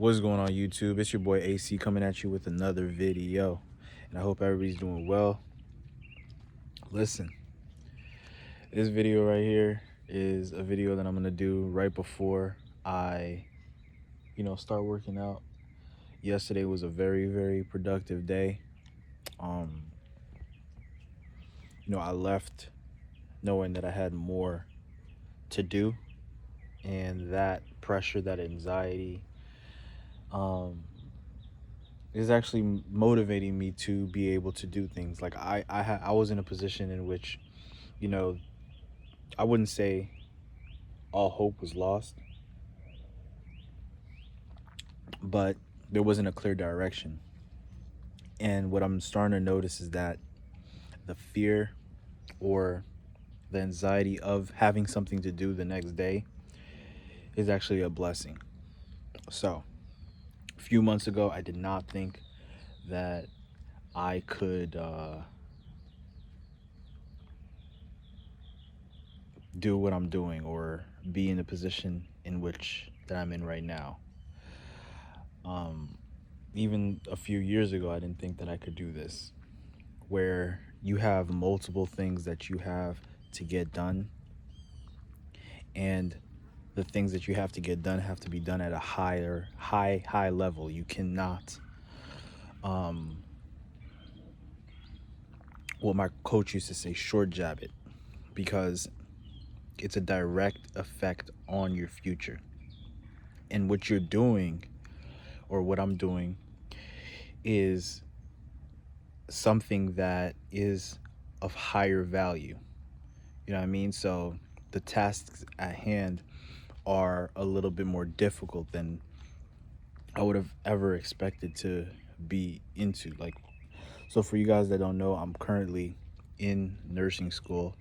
What's going on YouTube? It's your boy AC coming at you with another video. And I hope everybody's doing well. Listen, this video right here is a video that I'm going to do right before I, start working out. Yesterday was a very, very productive day. Um, I left knowing that I had more to do, and that pressure, that anxiety, is actually motivating me to be able to do things. Like I was in a position in which, you know, I wouldn't say all hope was lost, but there wasn't a clear direction. And what I'm starting to notice is that the fear or the anxiety of having something to do the next day is actually a blessing. So, a few months ago, I did not think that I could do what I'm doing or be in the position in which that I'm in right now. Even a few years ago, I didn't think that I could do this, where you have multiple things that you have to get done, and the things that you have to get done have to be done at a high level. You cannot, what my coach used to say, short jab it, because it's a direct effect on your future. And what you're doing, or what I'm doing, is something that is of higher value. You know what I mean? So the tasks at hand are a little bit more difficult than I would have ever expected to be into. Like, so for you guys that don't know, I'm currently in nursing school,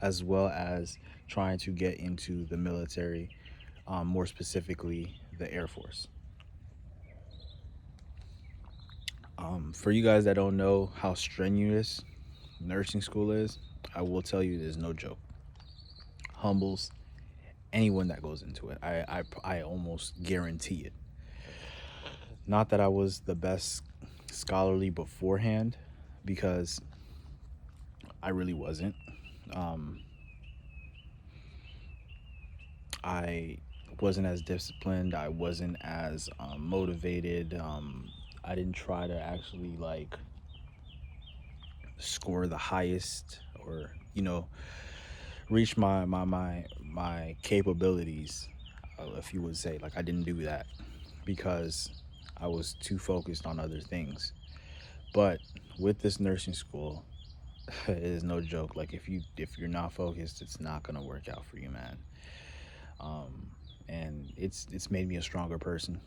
as well as trying to get into the military, more specifically the Air Force. For you guys that don't know how strenuous nursing school is, I will tell you there's no joke. Humbles anyone that goes into it. I almost guarantee it. Not that I was the best scholarly beforehand, because I really wasn't. I wasn't as disciplined. I wasn't as motivated. I didn't try to actually like score the highest, or reach my capabilities, if you would say. Like, I didn't do that because I was too focused on other things. But with this nursing school, it is no joke. Like, if you're not focused, it's not gonna work out for you, man. And it's made me a stronger person.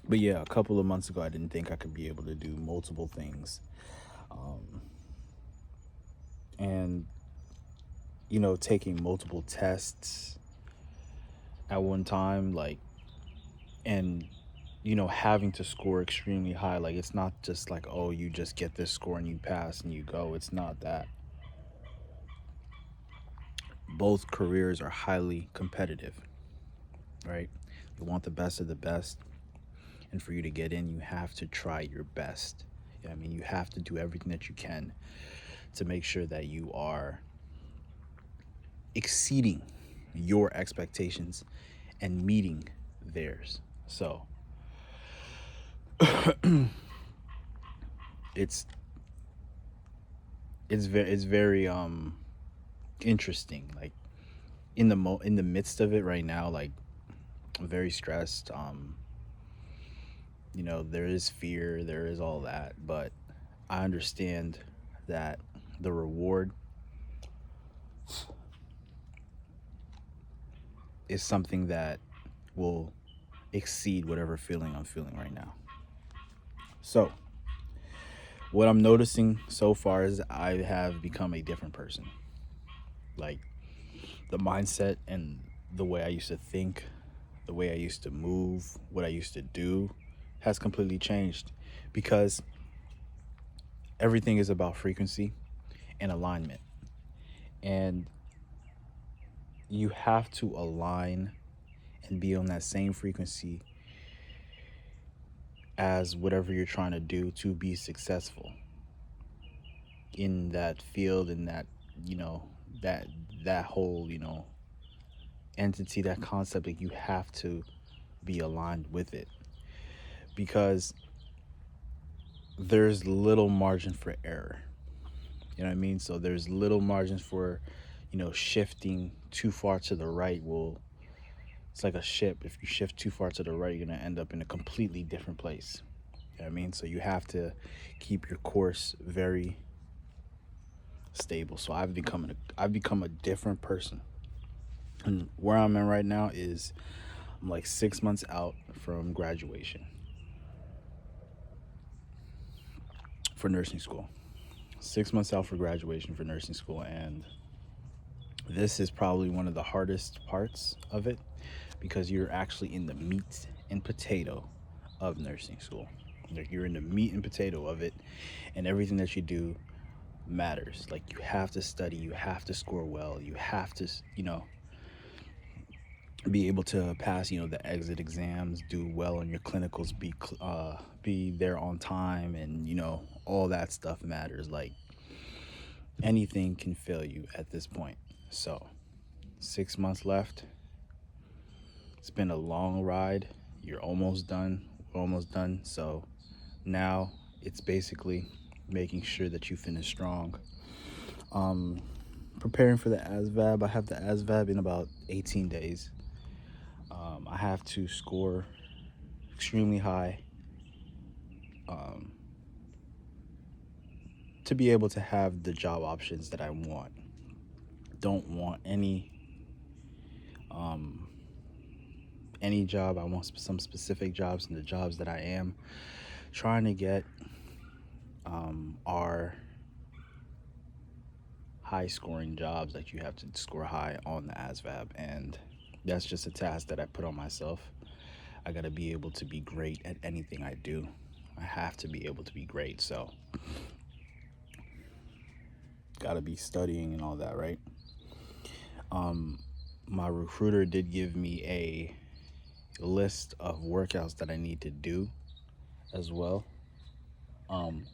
But yeah, a couple of months ago, I didn't think I could be able to do multiple things. And taking multiple tests at one time, like, and having to score extremely high. Like, it's not just like, oh, you just get this score and you pass and you go. It's not that. Both careers are highly competitive, right? You want the best of the best, and for you to get in, you have to try your best. I mean, you have to do everything that you can to make sure that you are exceeding your expectations and meeting theirs. So it's very interesting. Like, in the midst of it right now, like, I'm very stressed. There is fear, there is all that, but I understand that the reward is something that will exceed whatever feeling I'm feeling right now. So, what I'm noticing so far is I have become a different person. Like, the mindset and the way I used to think, the way I used to move, what I used to do has completely changed, because everything is about frequency and alignment. And you have to align and be on that same frequency as whatever you're trying to do to be successful in that field, in that, you know, that that whole, entity, that concept. Like, you have to be aligned with it, because there's little margin for error. You know what I mean? So there's little margins for, shifting too far to the right. Will It's like a ship. If you shift too far to the right, you're gonna end up in a completely different place. You know what I mean? So you have to keep your course very stable. So I've become a different person. And where I'm in right now is, I'm like 6 months out from graduation for nursing school. 6 months out for graduation for nursing school, and this is probably one of the hardest parts of it, because you're actually in the meat and potato of nursing school. Like, you're in the meat and potato of it, and everything that you do matters. Like, you have to study, you have to score well, you have to, be able to pass, the exit exams, do well on your clinicals, be there on time, and all that stuff matters. Like, anything can fail you at this point. So 6 months left. It's been a long ride. You're almost done. We're almost done. So now it's basically making sure that you finish strong. Um, Preparing for the ASVAB. I have the ASVAB in about 18 days. I have to score extremely high um, to be able to have the job options that I want. Don't want um, any job. I want some specific jobs, and the jobs that I am trying to get are high scoring jobs that you have to score high on the ASVAB, and that's just a task that I put on myself. I got to be able to be great at anything I do. I have to be able to be great, so got to be studying and all that, right? My recruiter did give me a list of workouts that I need to do as well. Um,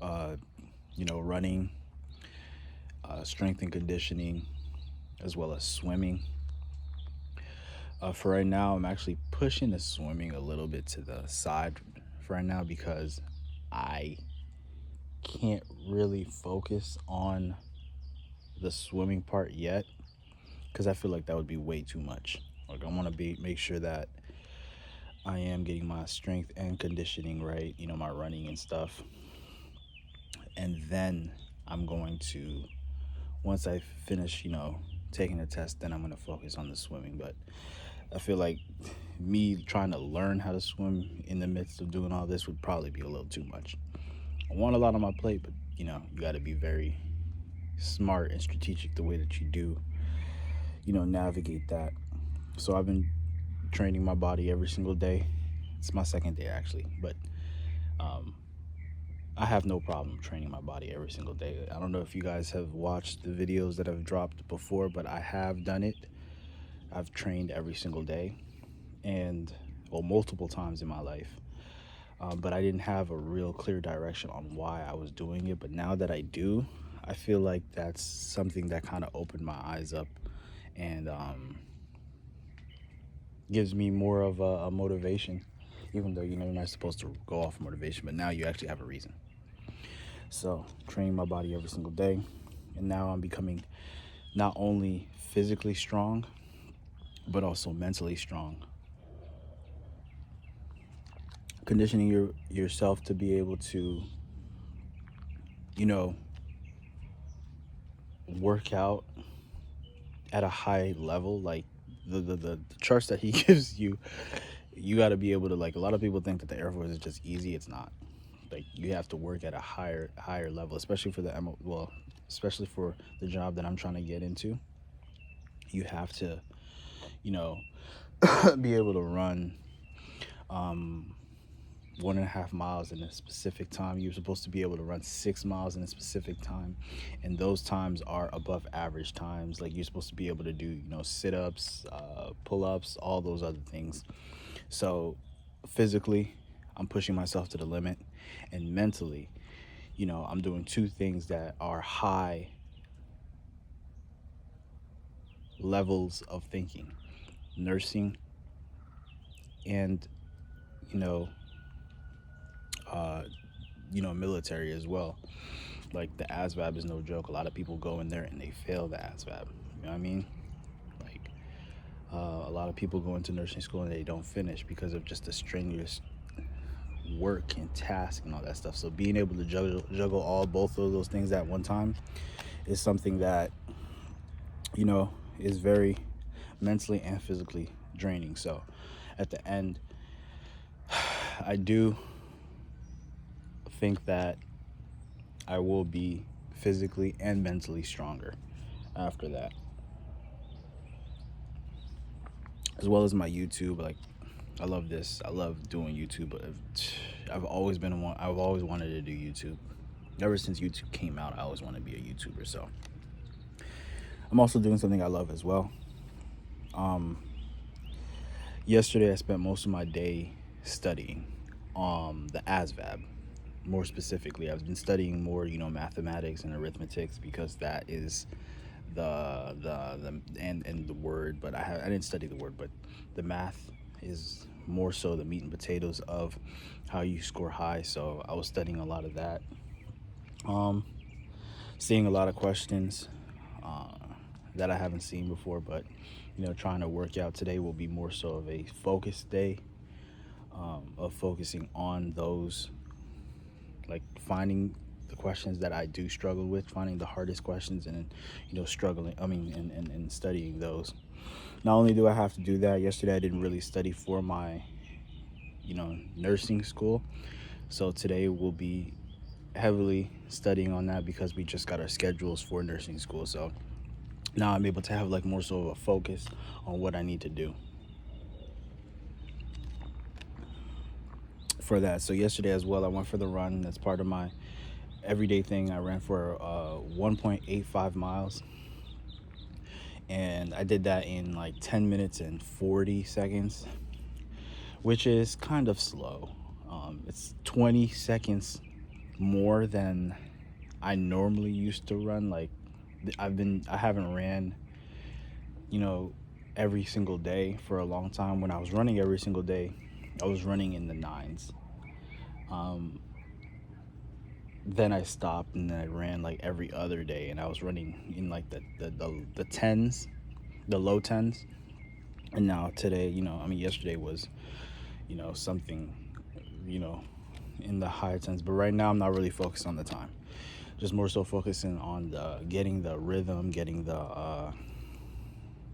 uh, Running, strength and conditioning, as well as swimming. For right now, I'm actually pushing the swimming a little bit to the side for right now, because I can't really focus on the swimming part yet, because I feel like that would be way too much. Like, I want to make sure that I am getting my strength and conditioning right, my running and stuff. And then I'm going to, once I finish, taking the test, then I'm going to focus on the swimming. But I feel like me trying to learn how to swim in the midst of doing all this would probably be a little too much. I want a lot on my plate, but you got to be very smart and strategic the way that you do, navigate that. So I've been training my body every single day. It's my second day, actually, but I have no problem training my body every single day. I don't know if you guys have watched the videos that I've dropped before, but I have done it. I've trained every single day, and well, multiple times in my life. But I didn't have a real clear direction on why I was doing it. But now that I do, I feel like that's something that kind of opened my eyes up, and gives me more of a motivation, even though you're not supposed to go off motivation, but now you actually have a reason. So training my body every single day, and now I'm becoming not only physically strong, but also mentally strong. Conditioning yourself to be able to, work out at a high level. Like, the charts that he gives you, you got to be able to, like, a lot of people think that the Air Force is just easy. It's not. Like, you have to work at a higher level, especially for especially for the job that I'm trying to get into. You have to, you know be able to run 1.5 miles in a specific time. You're supposed to be able to run 6 miles in a specific time, and those times are above average times. Like, you're supposed to be able to do, sit-ups, pull-ups, all those other things. So physically, I'm pushing myself to the limit, and mentally, I'm doing two things that are high levels of thinking: nursing and, you know, uh, military as well. Like, the ASVAB is no joke. A lot of people go in there and they fail the ASVAB. You know what I mean? Like, a lot of people go into nursing school and they don't finish because of just the strenuous work and task and all that stuff. So being able to juggle both of those things at one time is something that, is very mentally and physically draining. So at the end, I do think that I will be physically and mentally stronger after that, as well as my YouTube. Like, I love this. I love doing YouTube, but I've always wanted to do YouTube. Ever since YouTube came out, I always wanted to be a YouTuber. So I'm also doing something I love as well. Yesterday I spent most of my day studying the ASVAB. More specifically, I've been studying more, mathematics and arithmetics, because that is the and the word. But I didn't study the word, but the math is more so the meat and potatoes of how you score high. So I was studying a lot of that, seeing a lot of questions that I haven't seen before. But trying to work out today will be more so of a focused day, of focusing on those, like finding the questions that I do struggle with, finding the hardest questions, and struggling. And studying those. Not only do I have to do that, yesterday I didn't really study for my, nursing school. So today we'll be heavily studying on that, because we just got our schedules for nursing school. So now I'm able to have like more so of a focus on what I need to do for that. So yesterday as well, I went for the run. That's part of my everyday thing. I ran for 1.85 miles, and I did that in like 10 minutes and 40 seconds, which is kind of slow. It's 20 seconds more than I normally used to run. Like, I haven't ran, every single day for a long time. When I was running every single day, I was running in the nines. Then I stopped, and then I ran like every other day, and I was running in like the tens, the low tens. And now today, yesterday was, something, in the higher tens. But right now I'm not really focused on the time, just more so focusing on getting the rhythm, getting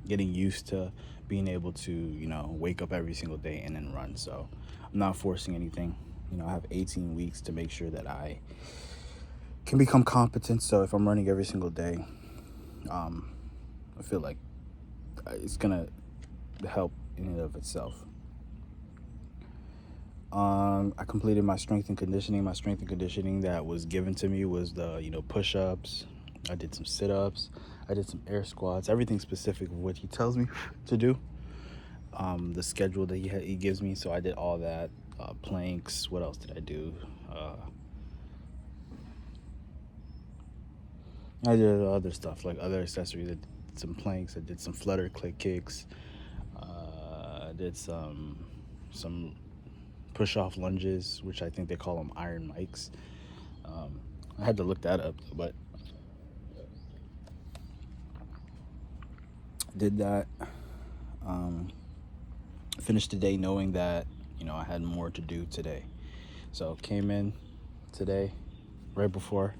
used to being able to, wake up every single day and then run. So I'm not forcing anything. I have 18 weeks to make sure that I can become competent. So if I'm running every single day, I feel like it's gonna help in and of itself. I completed my strength and conditioning. My strength and conditioning that was given to me was the, push-ups. I did some sit-ups. I did some air squats. Everything specific of what he tells me to do. The schedule that he gives me. So I did all that. Planks. What else did I do? I did other stuff, like other accessories. I did some planks. I did some flutter click kicks. I did some push-off lunges, which I think they call them iron mics. I had to look that up, but did that. Finished the day knowing that, I had more to do today. So came in today, right before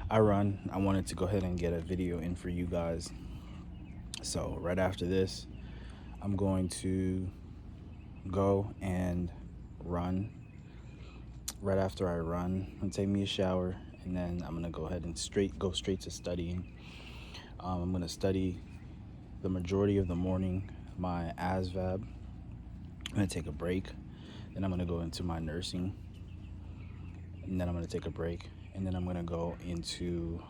I run, I wanted to go ahead and get a video in for you guys. So right after this, I'm going to go and run. Right after I run, I'm gonna take me a shower, and then I'm gonna go ahead and go straight to studying. I'm gonna study the majority of the morning my ASVAB. I'm gonna take a break, Then I'm going to go into my nursing, and then I'm going to take a break, and then I'm going to go into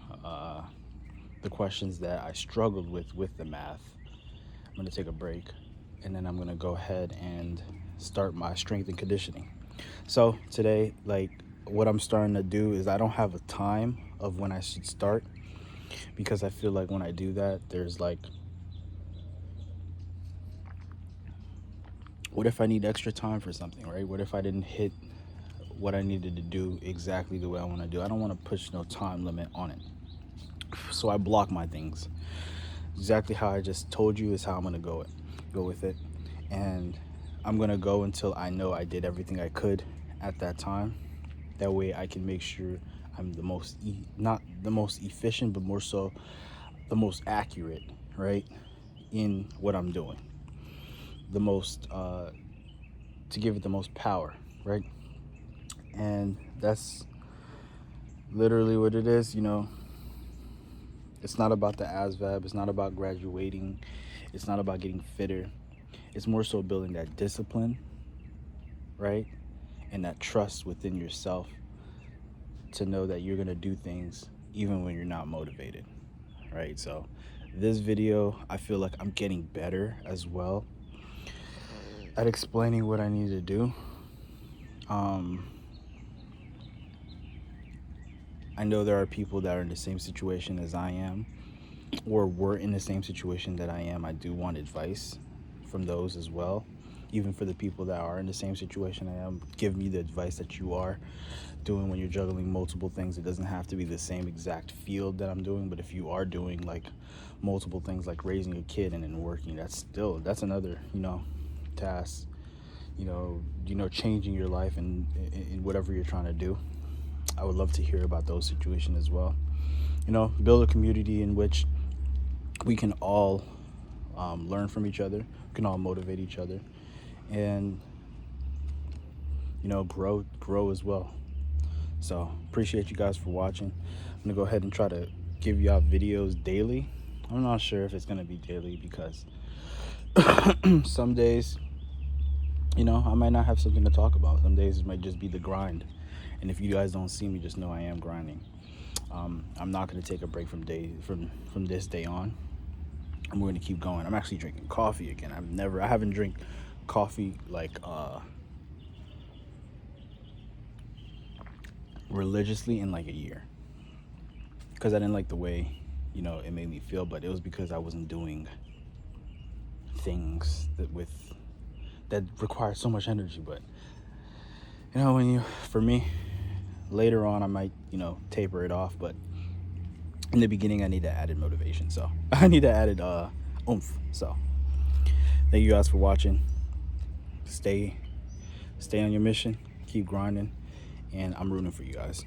the questions that I struggled with the math. I'm going to take a break, and then I'm going to go ahead and start my strength and conditioning. So today, like, what I'm starting to do is I don't have a time of when I should start, because I feel like when I do that, there's like, what if I need extra time for something, right? What if I didn't hit what I needed to do exactly the way I want to do? I don't want to push no time limit on it. So I block my things. Exactly how I just told you is how I'm going to go with it. And I'm going to go until I know I did everything I could at that time. That way I can make sure I'm the most, not the most efficient, but more so the most accurate, right, in what I'm doing. The most, to give it the most power, right? And that's literally what it is, you know. It's not about the ASVAB. It's not about graduating. It's not about getting fitter. It's more so building that discipline, right? And that trust within yourself to know that you're going to do things even when you're not motivated, right? So this video, I feel like I'm getting better as well at explaining what I need to do. I know there are people that are in the same situation as I am, or were in the same situation that I am. I do want advice from those as well. Even for the people that are in the same situation I am, give me the advice that you are doing when you're juggling multiple things. It doesn't have to be the same exact field that I'm doing, but if you are doing like multiple things, like raising a kid and then working, that's another, you know, task. You know, changing your life and in whatever you're trying to do. I would love to hear about those situations as well. You know, build a community in which we can all learn from each other. We can all motivate each other, and you know, grow as well. So appreciate you guys for watching. I'm gonna go ahead and try to give y'all videos daily. I'm not sure if it's gonna be daily because some days, you know, I might not have something to talk about. Some days it might just be the grind. And if you guys don't see me, just know I am grinding. I'm not going to take a break from this day on. I'm going to keep going. I'm actually drinking coffee again. I haven't drank coffee like religiously in like a year, because I didn't like the way, you know, it made me feel. But it was because I wasn't doing things that require so much energy. But you know, for me, later on I might, you know, taper it off, but in the beginning I need that added motivation. So I need that added oomph. So thank you guys for watching. Stay on your mission, keep grinding, and I'm rooting for you guys.